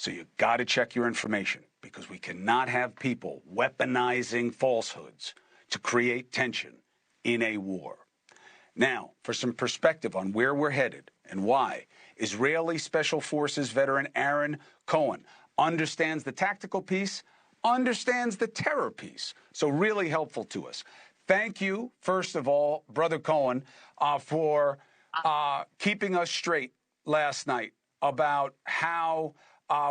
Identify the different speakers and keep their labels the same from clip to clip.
Speaker 1: So you got to check your information, because we cannot have people weaponizing falsehoods to create tension in a war. Now, for some perspective on where we're headed and why, Israeli Special Forces veteran Aaron Cohen understands the tactical piece, understands the terror piece. So really helpful to us. Thank you, first of all, Brother Cohen, for keeping us straight last night about how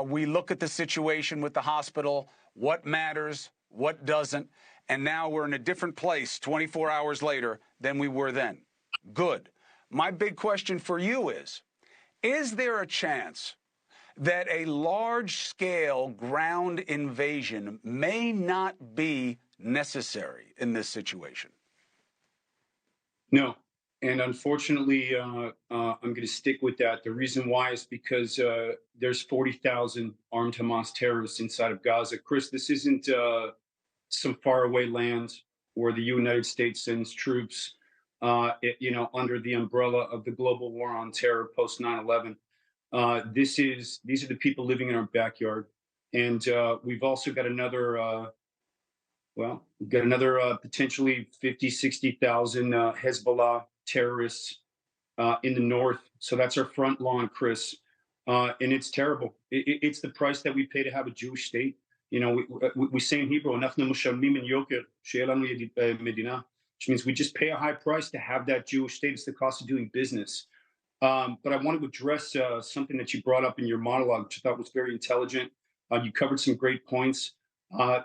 Speaker 1: we look at the situation with the hospital, what matters, what doesn't, and now we're in a different place 24 hours later than we were then. Good. My big question for you is there a chance that a large-scale ground invasion may not be necessary in this situation?
Speaker 2: No. And unfortunately, I'm going to stick with that. The reason why is because there's 40,000 armed Hamas terrorists inside of Gaza. Chris, this isn't some faraway land where the United States sends troops, under the umbrella of the global war on terror post 9/11. These are the people living in our backyard. And we've also got another, potentially 50, 60,000 Hezbollah terrorists in the north. So that's our front lawn, Chris. And it's terrible. It's the price that we pay to have a Jewish state. We say in Hebrew, which means we just pay a high price to have that Jewish state. It's the cost of doing business. But I wanted to address something that you brought up in your monologue, which I thought was very intelligent. You covered some great points.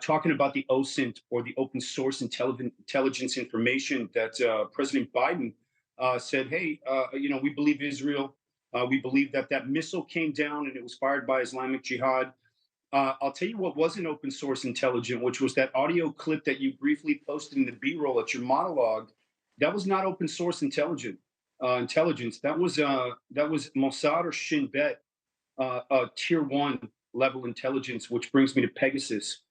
Speaker 2: Talking about the OSINT, or the open source intelligence information that President Biden said, hey, we believe Israel. We believe that missile came down and it was fired by Islamic Jihad. I'll tell you what wasn't open source intelligent, which was that audio clip that you briefly posted in the B-roll at your monologue. That was not open source intelligence. That was Mossad or Shin Bet, tier 1 level intelligence, which brings me to Pegasus.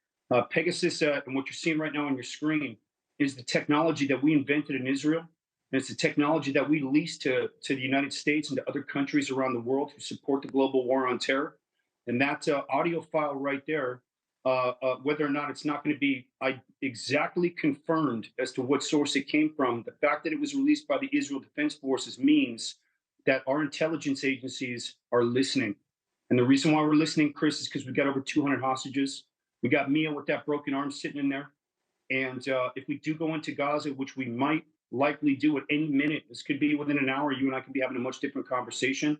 Speaker 2: Pegasus, and what you're seeing right now on your screen, is the technology that we invented in Israel. And it's the technology that we lease to the United States and to other countries around the world who support the global war on terror. And that audio file right there, whether or not it's not going to be exactly confirmed as to what source it came from, the fact that it was released by the Israel Defense Forces means that our intelligence agencies are listening. And the reason why we're listening, Chris, is because we've got over 200 hostages. We got Mia with that broken arm sitting in there. And if we do go into Gaza, which we might likely do at any minute, this could be within an hour, you and I could be having a much different conversation.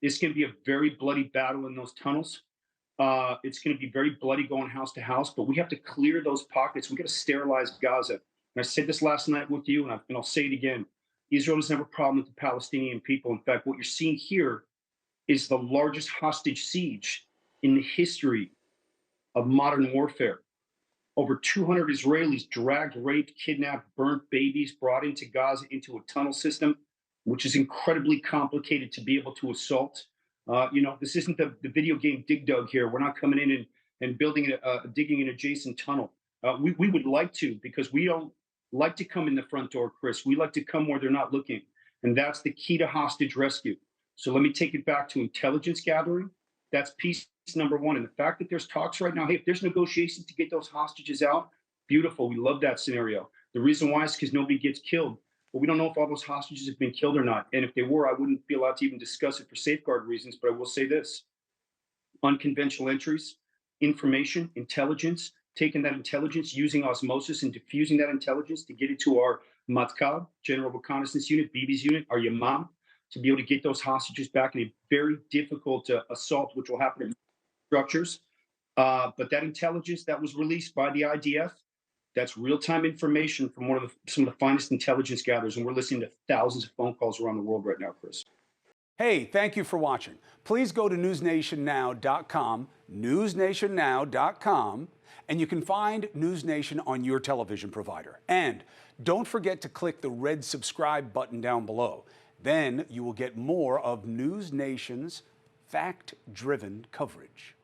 Speaker 2: It's going to be a very bloody battle in those tunnels. It's going to be very bloody going house to house, but we have to clear those pockets. We got to sterilize Gaza. And I said this last night with you, and I'll say it again. Israel doesn't have a problem with the Palestinian people. In fact, what you're seeing here is the largest hostage siege in the history of modern warfare. Over 200 Israelis dragged, raped, kidnapped, burnt babies, brought into Gaza into a tunnel system, which is incredibly complicated to be able to assault. This isn't the video game Dig Dug here. We're not coming in and building digging an adjacent tunnel. We would like to, because we don't like to come in the front door, Chris. We like to come where they're not looking. And that's the key to hostage rescue. So let me take it back to intelligence gathering. That's piece number one. And the fact that there's talks right now, hey, if there's negotiations to get those hostages out, beautiful. We love that scenario. The reason why is because nobody gets killed. But we don't know if all those hostages have been killed or not. And if they were, I wouldn't be allowed to even discuss it for safeguard reasons. But I will say this: unconventional entries, information, intelligence, taking that intelligence, using osmosis and diffusing that intelligence to get it to our Matkab, General Reconnaissance Unit, BB's unit, our Yamam, to be able to get those hostages back in a very difficult assault, which will happen in structures. But that intelligence that was released by the IDF, that's real-time information from some of the finest intelligence gatherers, and we're listening to thousands of phone calls around the world right now, Chris.
Speaker 1: Hey, thank you for watching. Please go to newsnationnow.com, newsnationnow.com, and you can find NewsNation on your television provider. And don't forget to click the red subscribe button down below. Then you will get more of NewsNation's fact-driven coverage.